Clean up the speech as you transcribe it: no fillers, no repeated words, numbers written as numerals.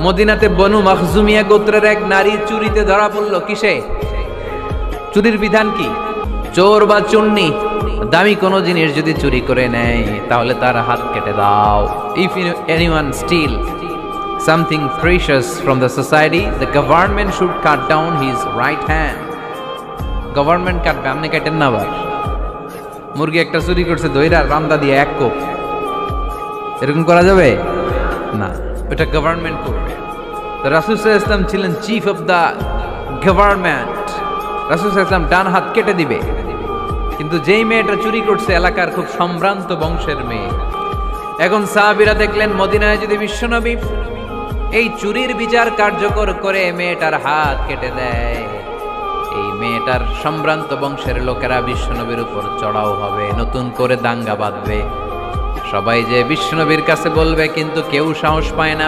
মদিনাতে বনু মখজুমিয়া গোত্রের এক নারী চুরিতে ধরা পড়ল। কিসে? চুরির বিধান কি? চোর বা চুন্নি দামি কোনো জিনিস যদি চুরি করে নেয় তাহলে তার হাত কেটে দাও। If anyone steal something precious from the society, the government should cut down his right hand. Government কাটবে, আপনি কাটেন না। আবার মুরগি একটা চুরি করছে, দইরা রান্দা দিয়ে এক কোপ, এরকম করা যাবে না, এটা গভর্নমেন্ট করবে। রাসূল সাল্লাল্লাহু আলাইহি ওয়াসাল্লাম ছিলেন চিফ অফ দা গভর্নমেন্ট। রাসূল সাল্লাল্লাহু আলাইহি ওয়াসাল্লাম ডান হাত কেটে দিবে। কিন্তু যেই মেয়েটা চুরি করছে এলাকার খুব সম্ভ্রান্ত বংশের মেয়ে। এখন সাহাবীরা দেখলেন মদিনায় যদি বিশ্বনবী এই চুরির বিচার কার্যকর করে মেয়েটার হাত কেটে দেয়, এই মেয়েটার সম্ভ্রান্ত বংশের লোকেরা বিশ্বনবীর উপর চড়াও হবে, নতুন করে দাঙ্গা বাঁধবে, সবাই যে বিশ্বনবীর কাছে বলবে, কিন্তু কেউ সাহস পায় না।